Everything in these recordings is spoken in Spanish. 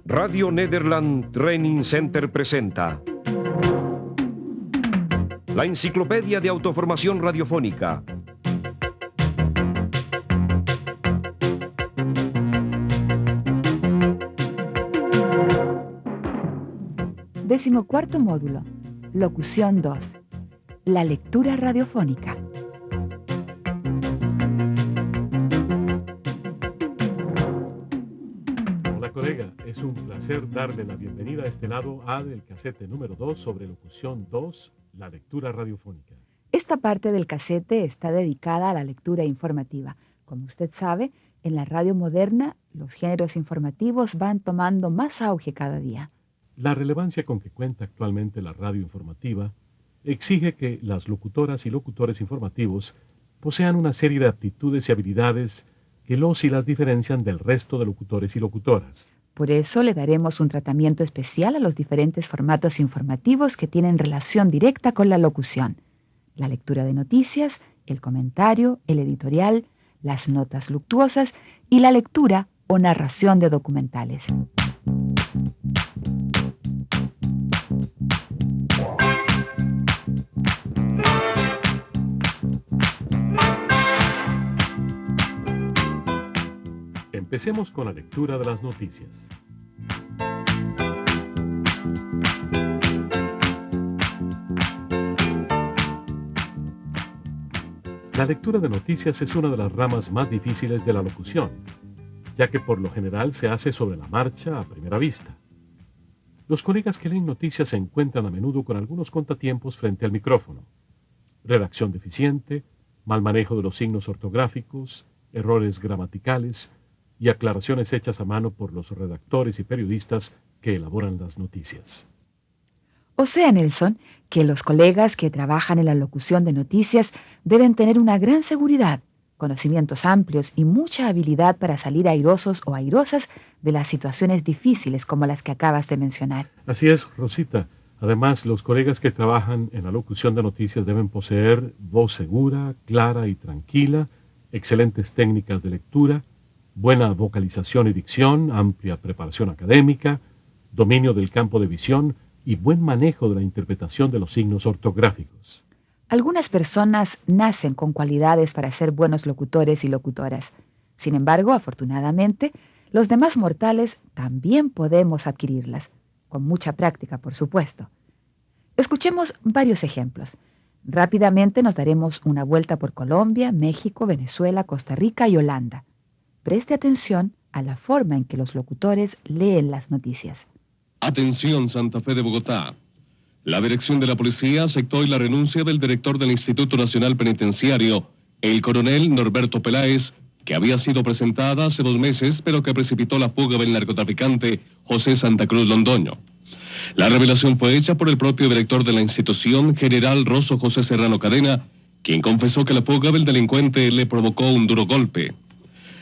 Radio Nederland Training Center presenta la Enciclopedia de Autoformación Radiofónica. Decimocuarto módulo, Locución 2, la lectura radiofónica. Colega, es un placer darle la bienvenida a este lado A del casete número 2 sobre Locución 2, la lectura radiofónica. Esta parte del casete está dedicada a la lectura informativa. Como usted sabe, en la radio moderna los géneros informativos van tomando más auge cada día. La relevancia con que cuenta actualmente la radio informativa exige que las locutoras y locutores informativos posean una serie de aptitudes y habilidades que los y las diferencian del resto de locutores y locutoras. Por eso le daremos un tratamiento especial a los diferentes formatos informativos que tienen relación directa con la locución. La lectura de noticias, el comentario, el editorial, las notas luctuosas y la lectura o narración de documentales. Empecemos con la lectura de las noticias. La lectura de noticias es una de las ramas más difíciles de la locución, ya que por lo general se hace sobre la marcha a primera vista. Los colegas que leen noticias se encuentran a menudo con algunos contratiempos frente al micrófono: redacción deficiente, mal manejo de los signos ortográficos, errores gramaticales y aclaraciones hechas a mano por los redactores y periodistas que elaboran las noticias. O sea, Nelson, que los colegas que trabajan en la locución de noticias deben tener una gran seguridad, conocimientos amplios y mucha habilidad para salir airosos o airosas de las situaciones difíciles como las que acabas de mencionar. Así es, Rosita. Además, los colegas que trabajan en la locución de noticias deben poseer voz segura, clara y tranquila, excelentes técnicas de lectura, buena vocalización y dicción, amplia preparación académica, dominio del campo de visión y buen manejo de la interpretación de los signos ortográficos. Algunas personas nacen con cualidades para ser buenos locutores y locutoras. Sin embargo, afortunadamente, los demás mortales también podemos adquirirlas, con mucha práctica, por supuesto. Escuchemos varios ejemplos. Rápidamente nos daremos una vuelta por Colombia, México, Venezuela, Costa Rica y Holanda. Preste atención a la forma en que los locutores leen las noticias. Atención, Santa Fe de Bogotá. La dirección de la policía aceptó hoy la renuncia del director del Instituto Nacional Penitenciario, el coronel Norberto Peláez, que había sido presentada hace 2 meses, pero que precipitó la fuga del narcotraficante José Santa Cruz Londoño. La revelación fue hecha por el propio director de la institución, general Rosso José Serrano Cadena, quien confesó que la fuga del delincuente le provocó un duro golpe.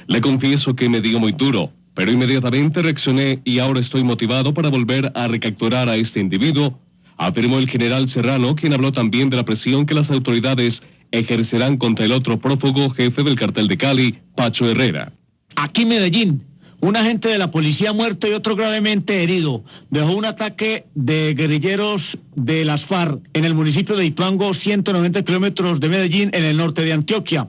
Le confieso que me dio muy duro, pero inmediatamente reaccioné y ahora estoy motivado para volver a recapturar a este individuo, afirmó el general Serrano, quien habló también de la presión que las autoridades ejercerán contra el otro prófugo jefe del cartel de Cali, Pacho Herrera. Aquí en Medellín, un agente de la policía muerto y otro gravemente herido dejó un ataque de guerrilleros de las FARC en el municipio de Ituango, 190 kilómetros de Medellín, en el norte de Antioquia.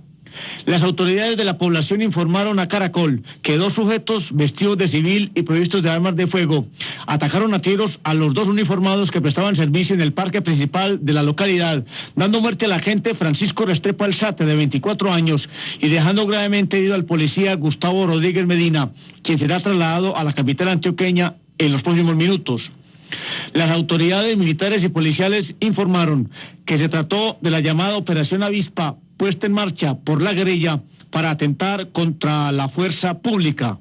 Las autoridades de la población informaron a Caracol que 2 sujetos vestidos de civil y provistos de armas de fuego atacaron a tiros a los 2 uniformados que prestaban servicio en el parque principal de la localidad, dando muerte al agente Francisco Restrepo Alzate, de 24 años, y dejando gravemente herido al policía Gustavo Rodríguez Medina, quien será trasladado a la capital antioqueña en los próximos minutos. Las autoridades militares y policiales informaron que se trató de la llamada Operación Avispa, puesta en marcha por la guerrilla para atentar contra la fuerza pública.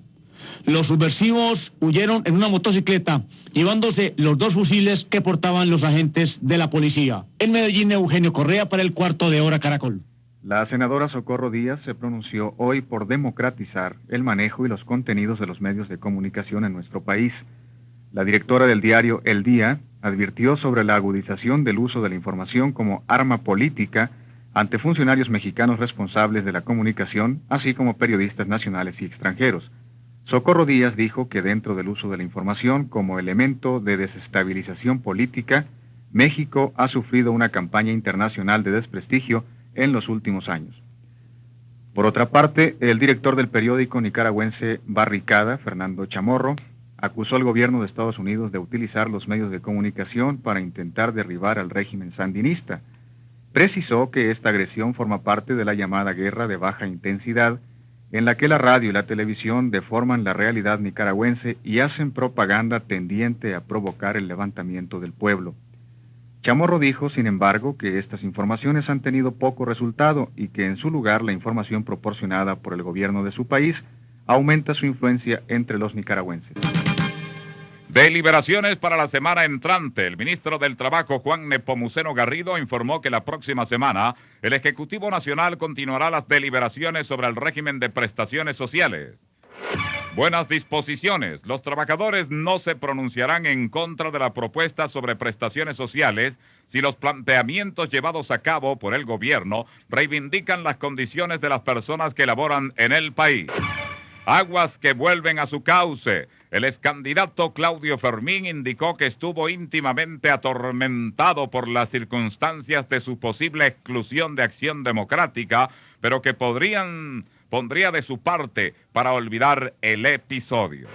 Los subversivos huyeron en una motocicleta, llevándose los 2 fusiles que portaban los agentes de la policía. En Medellín, Eugenio Correa para el Cuarto de Hora Caracol. La senadora Socorro Díaz se pronunció hoy por democratizar el manejo y los contenidos de los medios de comunicación en nuestro país. La directora del diario El Día advirtió sobre la agudización del uso de la información como arma política ante funcionarios mexicanos responsables de la comunicación, así como periodistas nacionales y extranjeros. Socorro Díaz dijo que dentro del uso de la información como elemento de desestabilización política, México ha sufrido una campaña internacional de desprestigio en los últimos años. Por otra parte, el director del periódico nicaragüense Barricada, Fernando Chamorro, acusó al gobierno de Estados Unidos de utilizar los medios de comunicación para intentar derribar al régimen sandinista. Precisó que esta agresión forma parte de la llamada guerra de baja intensidad, en la que la radio y la televisión deforman la realidad nicaragüense y hacen propaganda tendiente a provocar el levantamiento del pueblo. Chamorro dijo, sin embargo, que estas informaciones han tenido poco resultado y que en su lugar la información proporcionada por el gobierno de su país aumenta su influencia entre los nicaragüenses. Deliberaciones para la semana entrante. El ministro del Trabajo, Juan Nepomuceno Garrido, informó que la próxima semana el Ejecutivo Nacional continuará las deliberaciones sobre el régimen de prestaciones sociales. Buenas disposiciones. Los trabajadores no se pronunciarán en contra de la propuesta sobre prestaciones sociales si los planteamientos llevados a cabo por el gobierno reivindican las condiciones de las personas que laboran en el país. Aguas que vuelven a su cauce. El excandidato Claudio Fermín indicó que estuvo íntimamente atormentado por las circunstancias de su posible exclusión de Acción Democrática, pero que pondría de su parte para olvidar el episodio.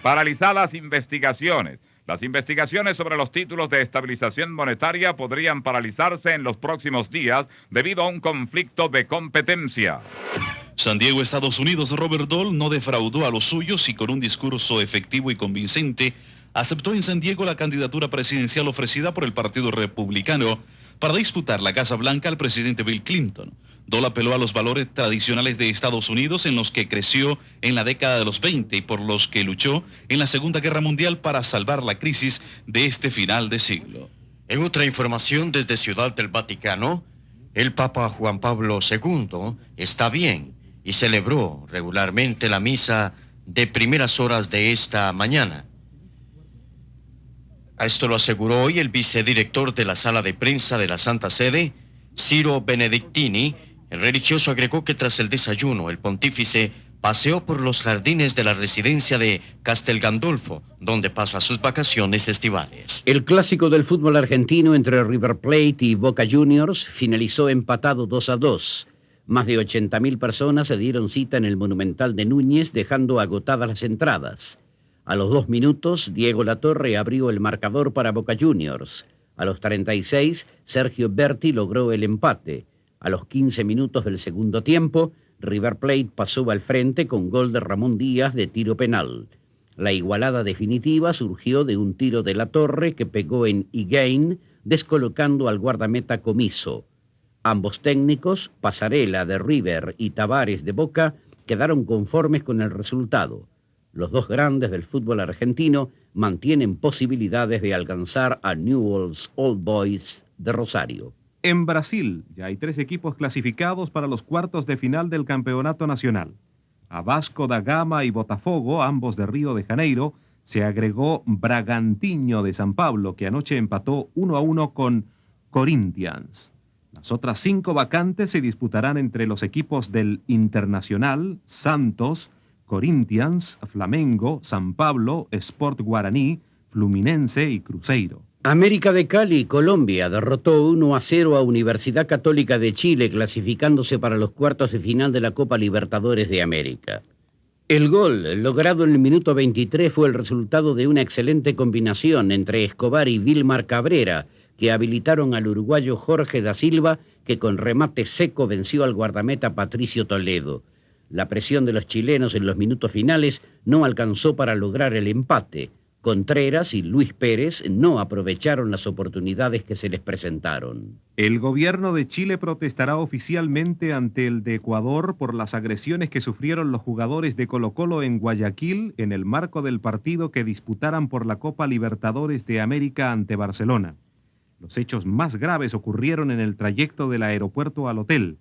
Paralizar las investigaciones. Las investigaciones sobre los títulos de estabilización monetaria podrían paralizarse en los próximos días debido a un conflicto de competencia. San Diego, Estados Unidos, Robert Dole no defraudó a los suyos y con un discurso efectivo y convincente aceptó en San Diego la candidatura presidencial ofrecida por el Partido Republicano para disputar la Casa Blanca al presidente Bill Clinton. Dole apeló a los valores tradicionales de Estados Unidos en los que creció en la década de los 20 y por los que luchó en la Segunda Guerra Mundial para salvar la crisis de este final de siglo. En otra información desde Ciudad del Vaticano, el Papa Juan Pablo II está bien y celebró regularmente la misa de primeras horas de esta mañana. Esto lo aseguró hoy el vicedirector de la sala de prensa de la Santa Sede, Ciro Benedictini. El religioso agregó que tras el desayuno, el pontífice paseó por los jardines de la residencia de Castel Gandolfo, donde pasa sus vacaciones estivales. El clásico del fútbol argentino entre River Plate y Boca Juniors finalizó empatado 2-2. Más de 80.000 personas se dieron cita en el Monumental de Núñez, dejando agotadas las entradas. A los 2 minutos, Diego Latorre abrió el marcador para Boca Juniors. A los 36, Sergio Berti logró el empate. A los 15 minutos del segundo tiempo, River Plate pasó al frente con gol de Ramón Díaz de tiro penal. La igualada definitiva surgió de un tiro de Latorre que pegó en Higuaín, descolocando al guardameta Comiso. Ambos técnicos, Pasarela de River y Tavares de Boca, quedaron conformes con el resultado. Los dos grandes del fútbol argentino mantienen posibilidades de alcanzar a Newell's Old Boys de Rosario. En Brasil ya hay 3 equipos clasificados para los cuartos de final del campeonato nacional. A Vasco da Gama y Botafogo, ambos de Río de Janeiro, se agregó Bragantino de San Pablo, que anoche empató 1-1 con Corinthians. Las otras 5 vacantes se disputarán entre los equipos del Internacional, Santos, Corinthians, Flamengo, San Pablo, Sport Guaraní, Fluminense y Cruzeiro. América de Cali, Colombia, derrotó 1-0 a Universidad Católica de Chile, clasificándose para los cuartos de final de la Copa Libertadores de América. El gol, logrado en el minuto 23, fue el resultado de una excelente combinación entre Escobar y Vilmar Cabrera, que habilitaron al uruguayo Jorge da Silva, que con remate seco venció al guardameta Patricio Toledo. La presión de los chilenos en los minutos finales no alcanzó para lograr el empate. Contreras y Luis Pérez no aprovecharon las oportunidades que se les presentaron. El gobierno de Chile protestará oficialmente ante el de Ecuador por las agresiones que sufrieron los jugadores de Colo-Colo en Guayaquil en el marco del partido que disputaran por la Copa Libertadores de América ante Barcelona. Los hechos más graves ocurrieron en el trayecto del aeropuerto al hotel.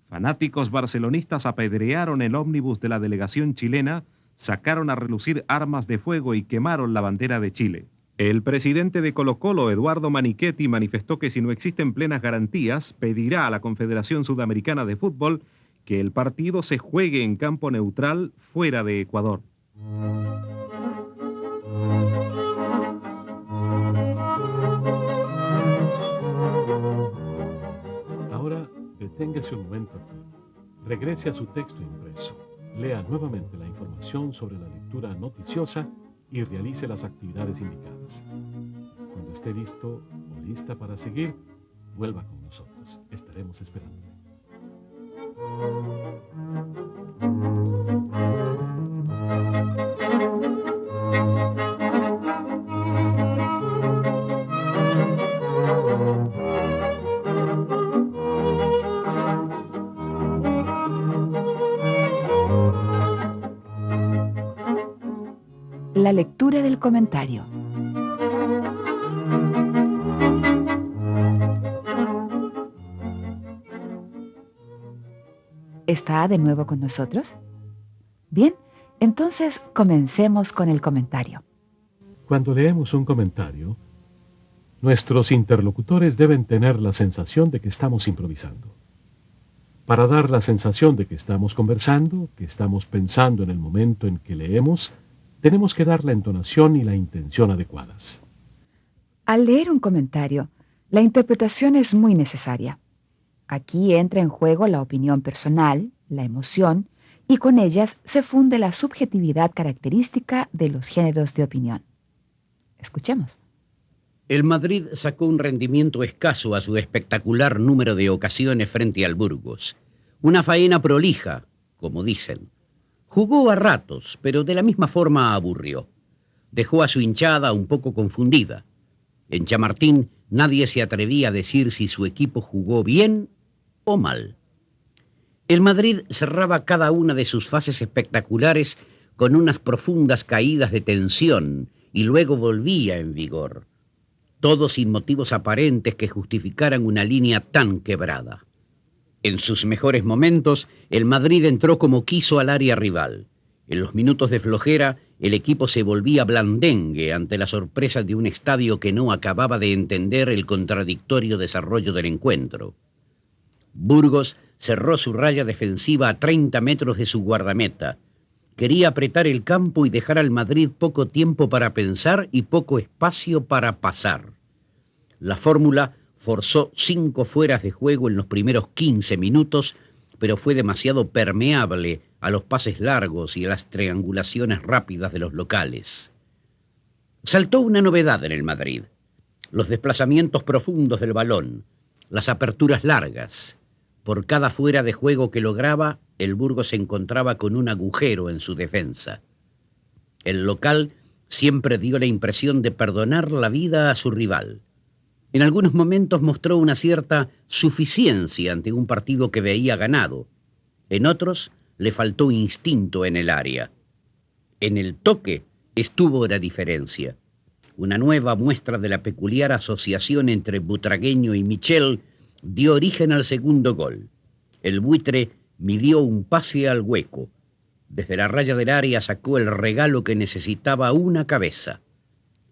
Fanáticos barcelonistas apedrearon el ómnibus de la delegación chilena, sacaron a relucir armas de fuego y quemaron la bandera de Chile. El presidente de Colo-Colo, Eduardo Manichetti, manifestó que si no existen plenas garantías, pedirá a la Confederación Sudamericana de Fútbol que el partido se juegue en campo neutral fuera de Ecuador. Ahora, deténgase un momento aquí. Regrese a su texto impreso. Lea nuevamente la información sobre la lectura noticiosa y realice las actividades indicadas. Cuando esté listo o lista para seguir, vuelva con nosotros. Estaremos esperándole. La lectura del comentario. ¿Está de nuevo con nosotros? Bien, entonces comencemos con el comentario. Cuando leemos un comentario, nuestros interlocutores deben tener la sensación de que estamos improvisando. Para dar la sensación de que estamos conversando, que estamos pensando en el momento en que leemos, tenemos que dar la entonación y la intención adecuadas. Al leer un comentario, la interpretación es muy necesaria. Aquí entra en juego la opinión personal, la emoción, y con ellas se funde la subjetividad característica de los géneros de opinión. Escuchemos. El Madrid sacó un rendimiento escaso a su espectacular número de ocasiones frente al Burgos. Una faena prolija, como dicen. Jugó a ratos, pero de la misma forma aburrió. Dejó a su hinchada un poco confundida. En Chamartín nadie se atrevía a decir si su equipo jugó bien o mal. El Madrid cerraba cada una de sus fases espectaculares con unas profundas caídas de tensión y luego volvía en vigor. Todo sin motivos aparentes que justificaran una línea tan quebrada. En sus mejores momentos, el Madrid entró como quiso al área rival. En los minutos de flojera, el equipo se volvía blandengue ante la sorpresa de un estadio que no acababa de entender el contradictorio desarrollo del encuentro. Burgos cerró su raya defensiva a 30 metros de su guardameta. Quería apretar el campo y dejar al Madrid poco tiempo para pensar y poco espacio para pasar. La fórmula forzó 5 fueras de juego en los primeros 15 minutos, pero fue demasiado permeable a los pases largos y a las triangulaciones rápidas de los locales. Saltó una novedad en el Madrid: los desplazamientos profundos del balón, las aperturas largas. Por cada fuera de juego que lograba, el Burgos se encontraba con un agujero en su defensa. El local siempre dio la impresión de perdonar la vida a su rival. En algunos momentos mostró una cierta suficiencia ante un partido que veía ganado. En otros le faltó instinto en el área. En el toque estuvo la diferencia. Una nueva muestra de la peculiar asociación entre Butragueño y Michel dio origen al segundo gol. El buitre midió un pase al hueco. Desde la raya del área sacó el regalo que necesitaba una cabeza.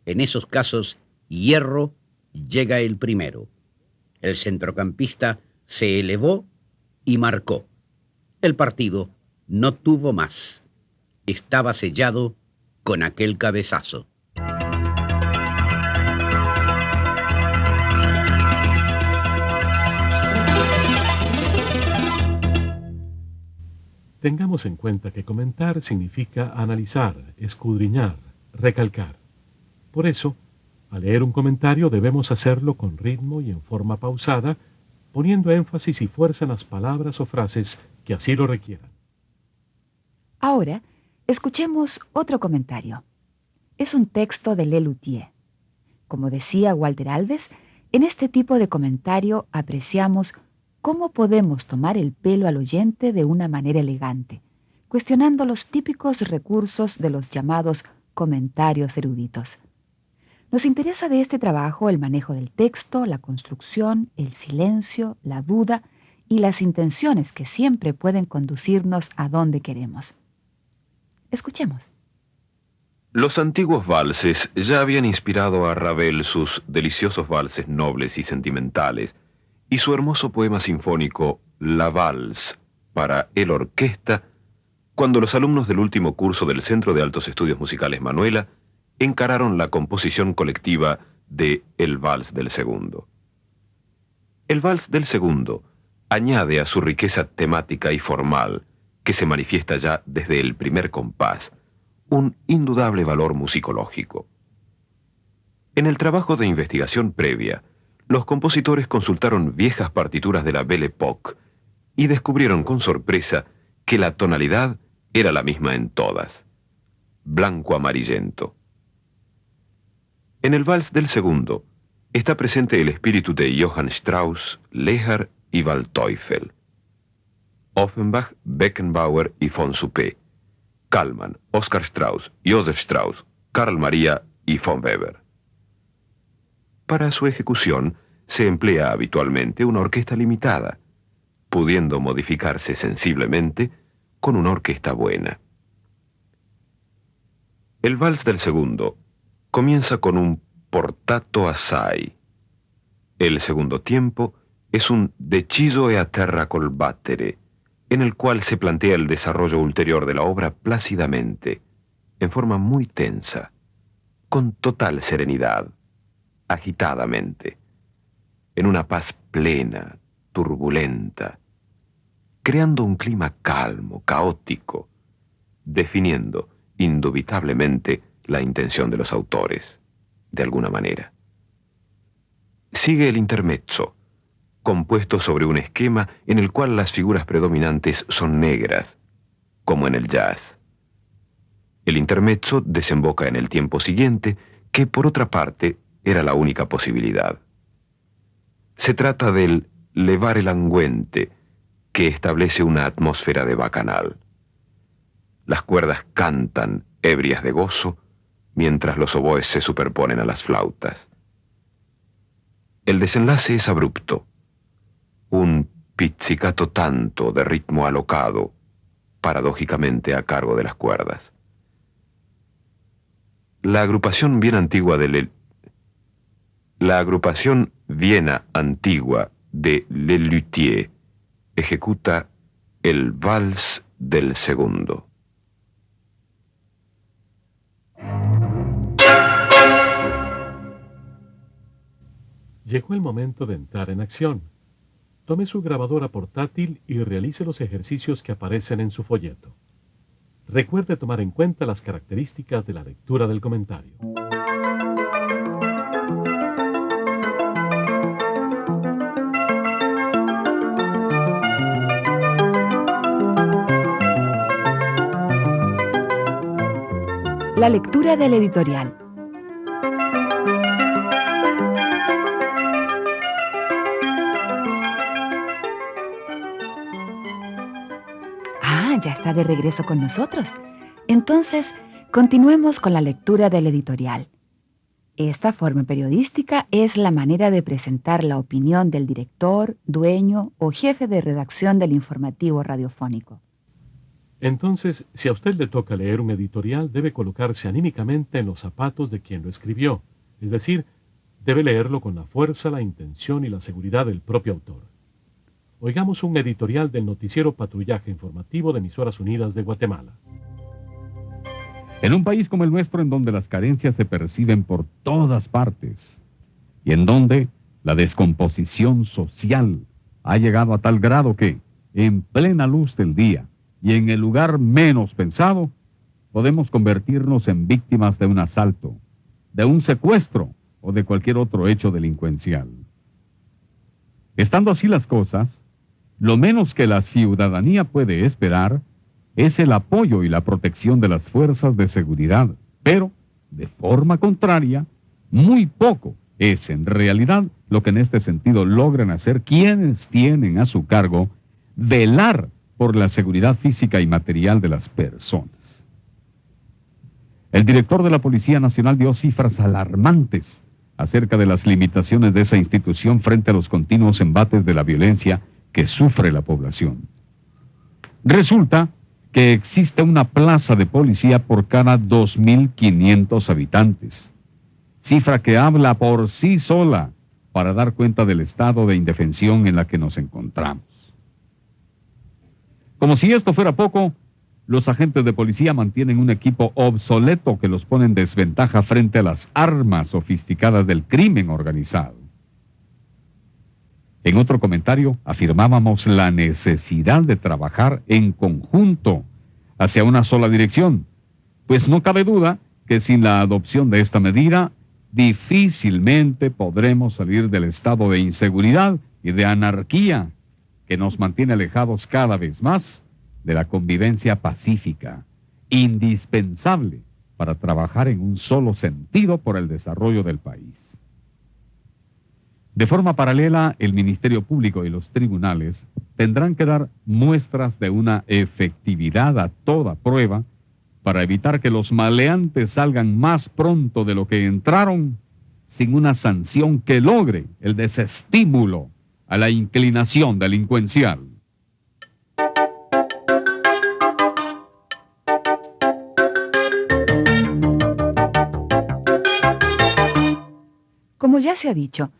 En esos casos, Hierro llega el primero. El centrocampista se elevó y marcó. El partido no tuvo más. Estaba sellado con aquel cabezazo. Tengamos en cuenta que comentar significa analizar, escudriñar, recalcar. Por eso, al leer un comentario debemos hacerlo con ritmo y en forma pausada, poniendo énfasis y fuerza en las palabras o frases que así lo requieran. Ahora, escuchemos otro comentario. Es un texto de Lelutier. Como decía Walter Alves, en este tipo de comentario apreciamos cómo podemos tomar el pelo al oyente de una manera elegante, cuestionando los típicos recursos de los llamados comentarios eruditos. Nos interesa de este trabajo el manejo del texto, la construcción, el silencio, la duda y las intenciones que siempre pueden conducirnos a donde queremos. Escuchemos. Los antiguos valses ya habían inspirado a Ravel sus deliciosos valses nobles y sentimentales, y su hermoso poema sinfónico La Valse para el orquesta, cuando los alumnos del último curso del Centro de Altos Estudios Musicales Manuela encararon la composición colectiva de El Vals del Segundo. El Vals del Segundo añade a su riqueza temática y formal, que se manifiesta ya desde el primer compás, un indudable valor musicológico. En el trabajo de investigación previa, los compositores consultaron viejas partituras de la Belle Époque y descubrieron con sorpresa que la tonalidad era la misma en todas, blanco-amarillento. En el Vals del Segundo está presente el espíritu de Johann Strauss, Lehár y Waldteufel, Offenbach, Beckenbauer y von Suppé, Kallmann, Oskar Strauss, Josef Strauss, Carl Maria y von Weber. Para su ejecución se emplea habitualmente una orquesta limitada, pudiendo modificarse sensiblemente con una orquesta buena. El Vals del Segundo comienza con un portato assai. El segundo tiempo es un deciso e a terra col battere, en el cual se plantea el desarrollo ulterior de la obra plácidamente, en forma muy tensa, con total serenidad, agitadamente, en una paz plena, turbulenta, creando un clima calmo, caótico, definiendo indubitablemente la intención de los autores, de alguna manera. Sigue el intermezzo, compuesto sobre un esquema en el cual las figuras predominantes son negras, como en el jazz. El intermezzo desemboca en el tiempo siguiente, que por otra parte era la única posibilidad. Se trata del levare languente, que establece una atmósfera de bacanal. Las cuerdas cantan, ebrias de gozo, mientras los oboes se superponen a las flautas. El desenlace es abrupto, un pizzicato tanto de ritmo alocado, paradójicamente a cargo de las cuerdas. La agrupación bien antigua de Viena antigua de Le Luthier ejecuta el Vals del Segundo. Llegó el momento de entrar en acción. Tome su grabadora portátil y realice los ejercicios que aparecen en su folleto. Recuerde tomar en cuenta las características de la lectura del comentario. La lectura del editorial. Ya está de regreso con nosotros. Entonces, continuemos con la lectura del editorial. Esta forma periodística es la manera de presentar la opinión del director, dueño o jefe de redacción del informativo radiofónico. Entonces, si a usted le toca leer un editorial, debe colocarse anímicamente en los zapatos de quien lo escribió, es decir, debe leerlo con la fuerza, la intención y la seguridad del propio autor. Oigamos un editorial del noticiero Patrullaje Informativo de Emisoras Unidas de Guatemala. En un país como el nuestro, en donde las carencias se perciben por todas partes y en donde la descomposición social ha llegado a tal grado que, en plena luz del día y en el lugar menos pensado, podemos convertirnos en víctimas de un asalto, de un secuestro o de cualquier otro hecho delincuencial. Estando así las cosas, lo menos que la ciudadanía puede esperar es el apoyo y la protección de las fuerzas de seguridad, pero, de forma contraria, muy poco es en realidad lo que en este sentido logran hacer quienes tienen a su cargo velar por la seguridad física y material de las personas. El director de la Policía Nacional dio cifras alarmantes acerca de las limitaciones de esa institución frente a los continuos embates de la violencia que sufre la población. Resulta que existe una plaza de policía por cada 2.500 habitantes, cifra que habla por sí sola para dar cuenta del estado de indefensión en la que nos encontramos. Como si esto fuera poco, los agentes de policía mantienen un equipo obsoleto que los pone en desventaja frente a las armas sofisticadas del crimen organizado. En otro comentario, afirmábamos la necesidad de trabajar en conjunto hacia una sola dirección, pues no cabe duda que sin la adopción de esta medida, difícilmente podremos salir del estado de inseguridad y de anarquía que nos mantiene alejados cada vez más de la convivencia pacífica, indispensable para trabajar en un solo sentido por el desarrollo del país. De forma paralela, el Ministerio Público y los tribunales tendrán que dar muestras de una efectividad a toda prueba para evitar que los maleantes salgan más pronto de lo que entraron sin una sanción que logre el desestímulo a la inclinación delincuencial. Como ya se ha dicho,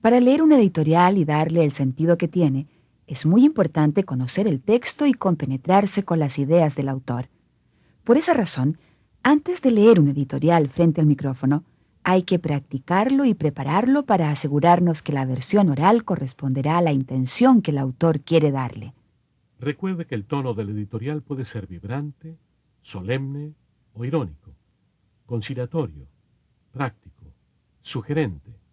para leer un editorial y darle el sentido que tiene, es muy importante conocer el texto y compenetrarse con las ideas del autor. Por esa razón, antes de leer un editorial frente al micrófono, hay que practicarlo y prepararlo para asegurarnos que la versión oral corresponderá a la intención que el autor quiere darle. Recuerde que el tono del editorial puede ser vibrante, solemne o irónico, conciliatorio, práctico, sugerente,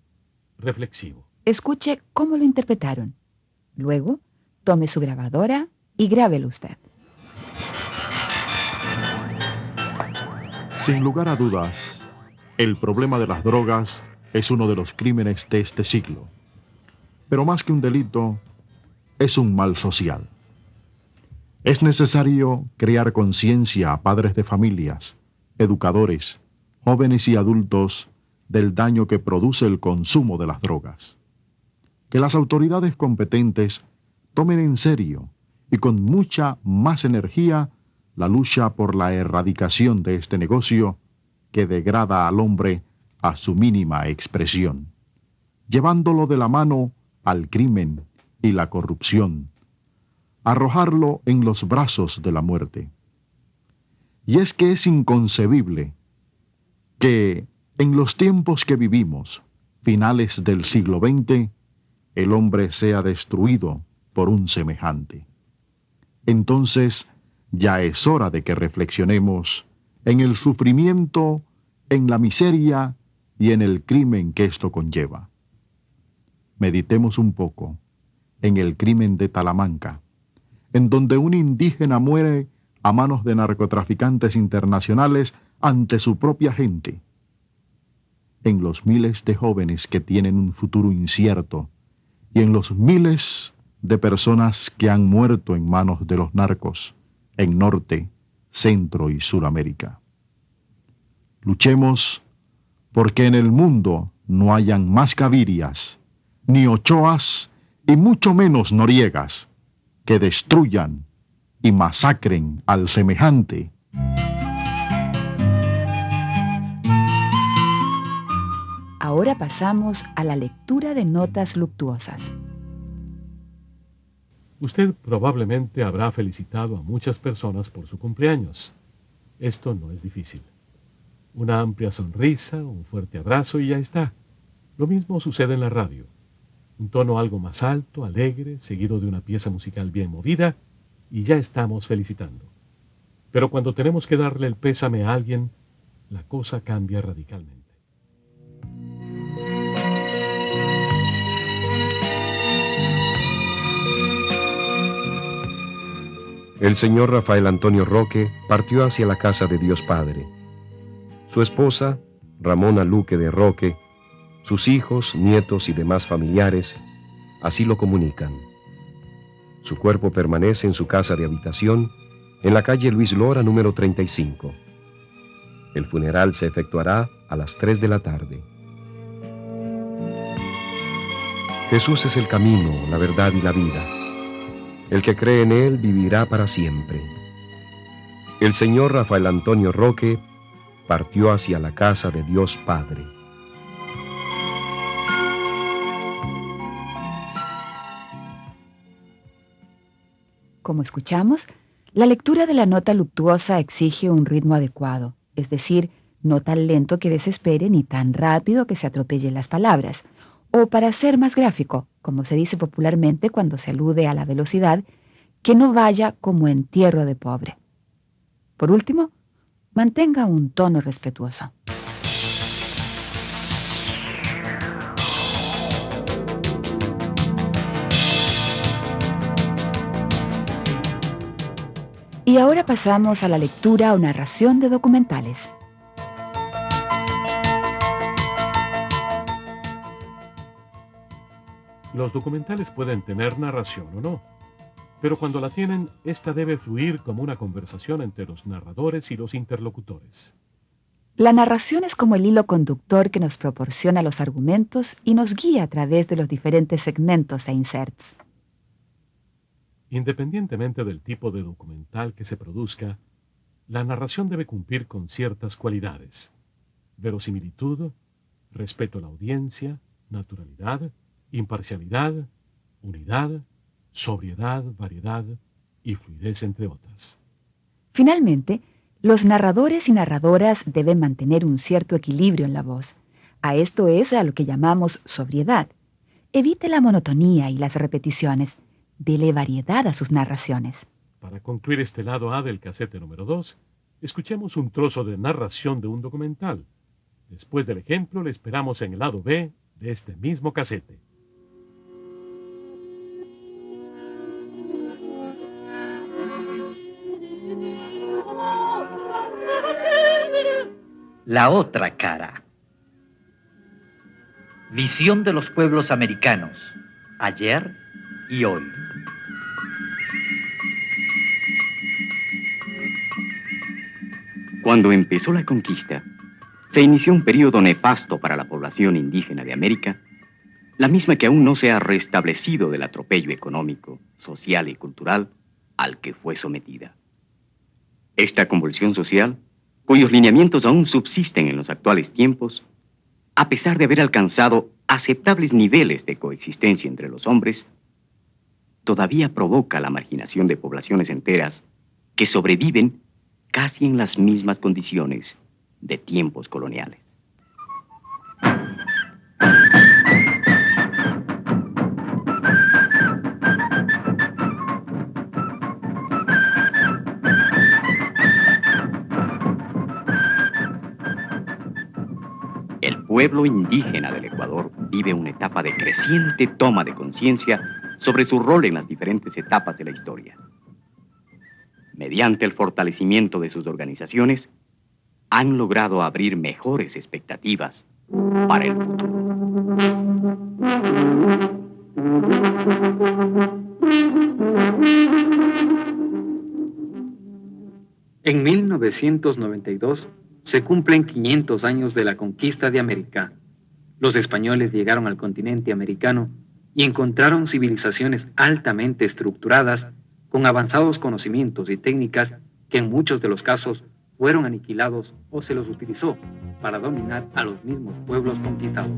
reflexivo. Escuche cómo lo interpretaron. Luego, tome su grabadora y grábelo usted. Sin lugar a dudas, el problema de las drogas es uno de los crímenes de este siglo. Pero más que un delito, es un mal social. Es necesario crear conciencia a padres de familias, educadores, jóvenes y adultos del daño que produce el consumo de las drogas. Que las autoridades competentes tomen en serio y con mucha más energía la lucha por la erradicación de este negocio que degrada al hombre a su mínima expresión, llevándolo de la mano al crimen y la corrupción, arrojarlo en los brazos de la muerte. Y es que es inconcebible que en los tiempos que vivimos, finales del siglo XX, el hombre sea destruido por un semejante. Entonces, ya es hora de que reflexionemos en el sufrimiento, en la miseria y en el crimen que esto conlleva. Meditemos un poco en el crimen de Talamanca, en donde un indígena muere a manos de narcotraficantes internacionales ante su propia gente, en los miles de jóvenes que tienen un futuro incierto y en los miles de personas que han muerto en manos de los narcos en Norte, Centro y Suramérica. Luchemos porque en el mundo no hayan más Gavirias, ni Ochoas y mucho menos Noriegas que destruyan y masacren al semejante. Ahora pasamos a la lectura de notas luctuosas. Usted probablemente habrá felicitado a muchas personas por su cumpleaños. Esto no es difícil. Una amplia sonrisa, un fuerte abrazo y ya está. Lo mismo sucede en la radio. Un tono algo más alto, alegre, seguido de una pieza musical bien movida, y ya estamos felicitando. Pero cuando tenemos que darle el pésame a alguien, la cosa cambia radicalmente. El señor Rafael Antonio Roque partió hacia la casa de Dios Padre. Su esposa, Ramona Luque de Roque, sus hijos, nietos y demás familiares, así lo comunican. Su cuerpo permanece en su casa de habitación, en la calle Luis Lora, número 35. El funeral se efectuará a las 3 de la tarde. Jesús es el camino, la verdad y la vida. El que cree en Él vivirá para siempre. el señor Rafael Antonio Roque partió hacia la casa de Dios Padre. Como escuchamos, la lectura de la nota luctuosa exige un ritmo adecuado, es decir, no tan lento que desespere ni tan rápido que se atropellen las palabras, o para ser más gráfico, como se dice popularmente cuando se alude a la velocidad, que no vaya como entierro de pobre. Por último, mantenga un tono respetuoso. Y ahora pasamos a la lectura o narración de documentales. Los documentales pueden tener narración o no, pero cuando la tienen, esta debe fluir como una conversación entre los narradores y los interlocutores. La narración es como el hilo conductor que nos proporciona los argumentos y nos guía a través de los diferentes segmentos e inserts. Independientemente del tipo de documental que se produzca, la narración debe cumplir con ciertas cualidades: verosimilitud, respeto a la audiencia, naturalidad, imparcialidad, unidad, sobriedad, variedad y fluidez, entre otras. Finalmente, los narradores y narradoras deben mantener un cierto equilibrio en la voz. A esto es a lo que llamamos sobriedad. Evite la monotonía y las repeticiones. Dele variedad a sus narraciones. Para concluir este lado A del casete número 2, escuchemos un trozo de narración de un documental. Después del ejemplo, le esperamos en el lado B de este mismo casete. La otra cara. Visión de los pueblos americanos, ayer y hoy. Cuando empezó la conquista, se inició un período nefasto para la población indígena de América, la misma que aún no se ha restablecido del atropello económico, social y cultural al que fue sometida. Esta convulsión social, cuyos lineamientos aún subsisten en los actuales tiempos, a pesar de haber alcanzado aceptables niveles de coexistencia entre los hombres, todavía provoca la marginación de poblaciones enteras que sobreviven casi en las mismas condiciones de tiempos coloniales. El pueblo indígena del Ecuador vive una etapa de creciente toma de conciencia sobre su rol en las diferentes etapas de la historia. Mediante el fortalecimiento de sus organizaciones, han logrado abrir mejores expectativas para el futuro. En 1992 se cumplen 500 años de la conquista de América. Los españoles llegaron al continente americano y encontraron civilizaciones altamente estructuradas, con avanzados conocimientos y técnicas que en muchos de los casos fueron aniquilados o se los utilizó para dominar a los mismos pueblos conquistados.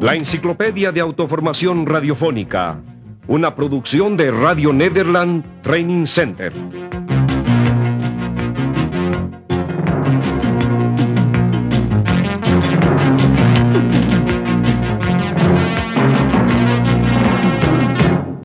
La Enciclopedia de Autoformación Radiofónica, una producción de Radio Nederland Training Center.